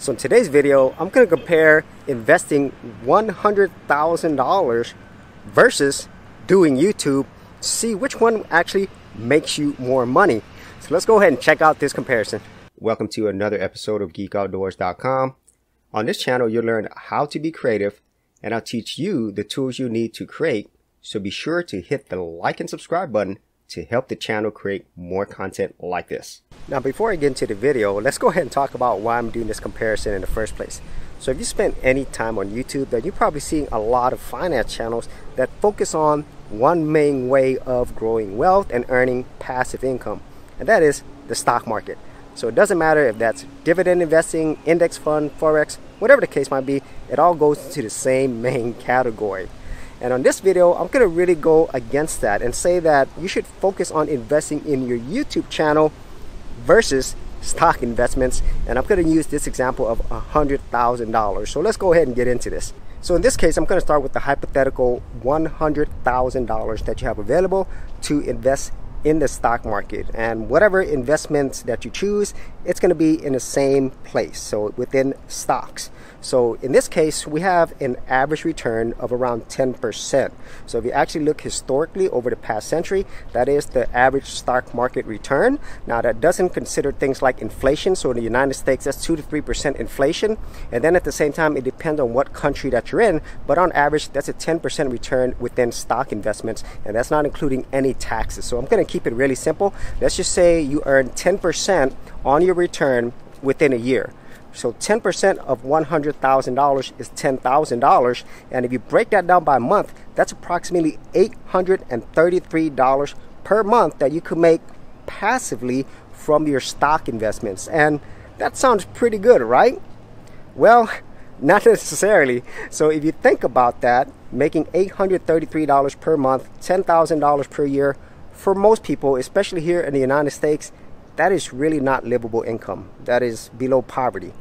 So in today's video, I'm going to compare investing $100,000 versus doing YouTube to see which one actually makes you more money. So let's go ahead and check out this comparison. Welcome to another episode of GeekOutdoors.com. On this channel, you'll learn how to be creative, and I'll teach you the tools you need to create. So be sure to hit the like and subscribe button to help the channel create more content like this. Now, before I get into the video, let's go ahead and talk about why I'm doing this comparison in the first place. So if you spend any time on YouTube, then you're probably seeing a lot of finance channels that focus on one main way of growing wealth and earning passive income, and that is the stock market. So it doesn't matter if that's dividend investing, index fund, forex, whatever the case might be, it all goes into the same main category. And on this video, I'm going to really go against that and say that you should focus on investing in your YouTube channel versus stock investments. And I'm going to use this example of $100,000. So let's go ahead and get into this. So in this case, I'm going to start with the hypothetical $100,000 that you have available to invest in the stock market. And whatever investments that you choose, it's going to be in the same place, so within stocks. So in this case, we have an average return of around 10%. So if you actually look historically over the past century, that is the average stock market return. Now that doesn't consider things like inflation. So in the United States, that's 2 to 3% inflation. And then at the same time, it depends on what country that you're in. But on average, that's a 10% return within stock investments. And that's not including any taxes. So I'm going to keep it really simple. Let's just say you earn 10% on your return within a year. So 10% of $100,000 is $10,000. And if you break that down by month, that's approximately $833 per month that you could make passively from your stock investments. And that sounds pretty good, right? Well, not necessarily. So if you think about that, making $833 per month, $10,000 per year, for most people, especially here in the United States, that is really not livable income. That is below poverty.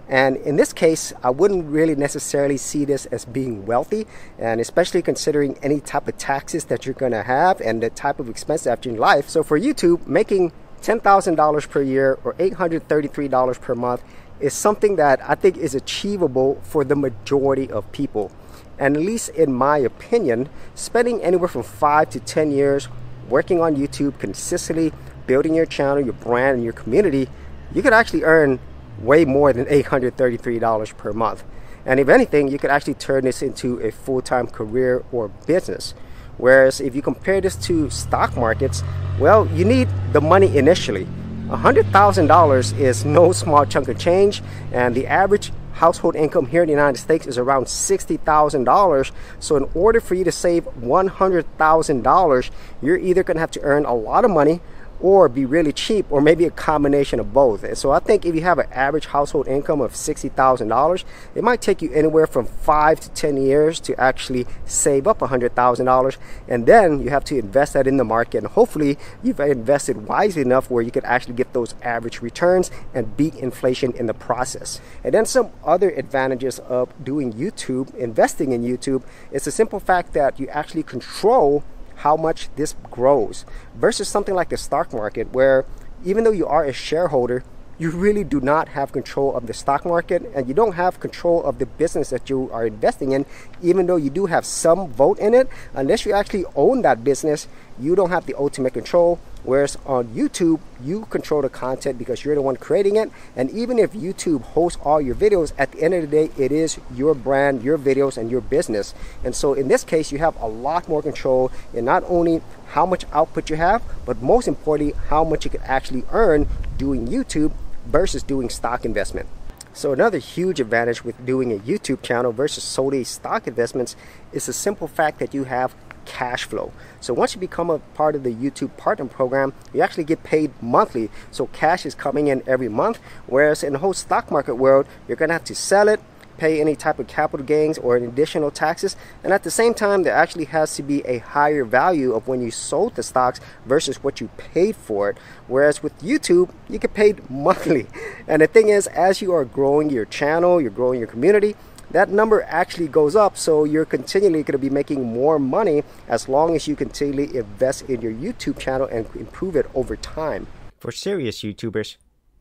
And in this case, I wouldn't really necessarily see this as being wealthy, and especially considering any type of taxes that you're going to have and the type of expense after in life. So for YouTube, making $10,000 per year or $833 per month is something that I think is achievable for the majority of people. And at least in my opinion, spending anywhere from 5 to 10 years working on YouTube consistently, building your channel, your brand, and your community, you could actually earn way more than $833 per month. And if anything, you could actually turn this into a full-time career or business. Whereas if you compare this to stock markets, well, you need the money initially. $100,000 is no small chunk of change, and the average household income here in the United States is around $60,000. So in order for you to save $100,000, you're either going to have to earn a lot of money or be really cheap, or maybe a combination of both. And so I think if you have an average household income of $60,000, it might take you anywhere from 5 to 10 years to actually save up $100,000. And then you have to invest that in the market. And hopefully you've invested wisely enough where you could actually get those average returns and beat inflation in the process. And then some other advantages of doing YouTube, investing in YouTube, is the simple fact that you actually control how much this grows versus something like the stock market, where even though you are a shareholder, you really do not have control of the stock market, and you don't have control of the business that you are investing in. Even though you do have some vote in it, unless you actually own that business, you don't have the ultimate control. Whereas on YouTube, you control the content because you're the one creating it. And even if YouTube hosts all your videos, at the end of the day, it is your brand, your videos, and your business. And so in this case, you have a lot more control in not only how much output you have, but most importantly, how much you can actually earn doing YouTube versus doing stock investment. So another huge advantage with doing a YouTube channel versus solely stock investments is the simple fact that you have cash flow. So once you become a part of the YouTube Partner Program, you actually get paid monthly. So cash is coming in every month, whereas in the whole stock market world, you're going to have to sell it, pay any type of capital gains or additional taxes, and at the same time there actually has to be a higher value of when you sold the stocks versus what you paid for it. Whereas with YouTube, you get paid monthly. And the thing is, as you are growing your channel, you're growing your community, that number actually goes up. So you're continually going to be making more money as long as you continually invest in your YouTube channel and improve it over time. For serious YouTubers,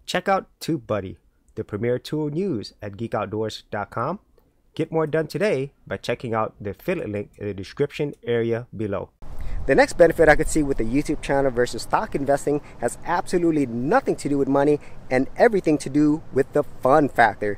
check out TubeBuddy. the premier tool news at geekoutdoors.com. Get more done today by checking out the affiliate link in the description area below. The next benefit I could see with the YouTube channel versus stock investing has absolutely nothing to do with money and everything to do with the fun factor.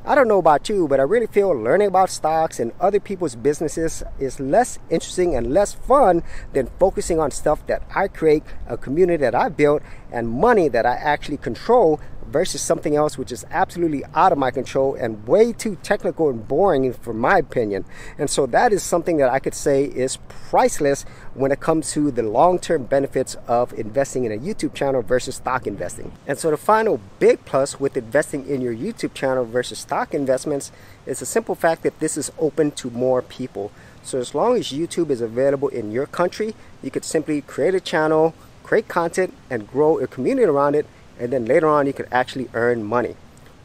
I don't know about you, but I really feel learning about stocks and other people's businesses is less interesting and less fun than focusing on stuff that I create, a community that I built, and money that I actually control versus something else which is absolutely out of my control and way too technical and boring for my opinion. And so that is something that I could say is priceless when it comes to the long-term benefits of investing in a YouTube channel versus stock investing. And so the final big plus with investing in your YouTube channel versus stock investments is the simple fact that this is open to more people. So as long as YouTube is available in your country, you could simply create a channel, create content, and grow a community around it, and then later on you could actually earn money.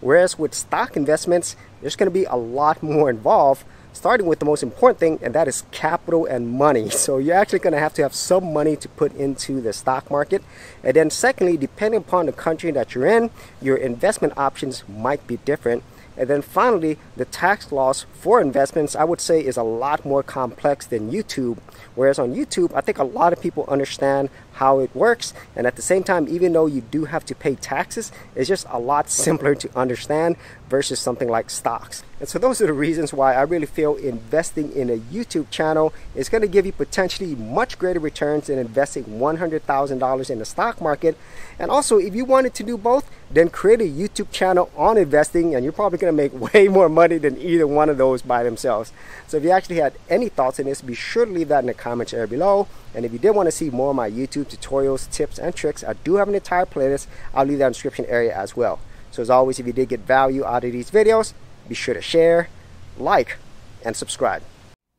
Whereas with stock investments, there's going to be a lot more involved, starting with the most important thing, and that is capital and money. So you're actually going to have some money to put into the stock market. And then secondly, depending upon the country that you're in, your investment options might be different. And then finally, the tax laws for investments, I would say, is a lot more complex than YouTube. Whereas on YouTube, I think a lot of people understand how it works. And at the same time, even though you do have to pay taxes, it's just a lot simpler to understand versus something like stocks. And so those are the reasons why I really feel investing in a YouTube channel is going to give you potentially much greater returns than investing $100,000 in the stock market. And also, if you wanted to do both, then create a YouTube channel on investing, and you're probably going to make way more money than either one of those by themselves. So if you actually had any thoughts on this, be sure to leave that in the comments area below. And if you did want to see more of my YouTube tutorials, tips, and tricks, I do have an entire playlist. I'll leave that in the description area as well. So as always, if you did get value out of these videos, be sure to share, like, and subscribe.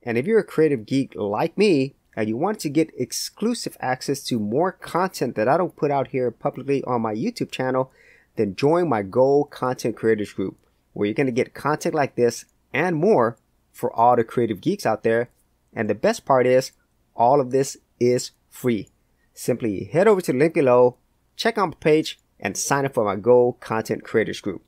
And if you're a creative geek like me, and you want to get exclusive access to more content that I don't put out here publicly on my YouTube channel, then join my Gold Content Creators group, where you're going to get content like this and more for all the creative geeks out there. And the best part is, all of this is free. Simply head over to the link below, check out my page, and sign up for my Gold Content Creators group.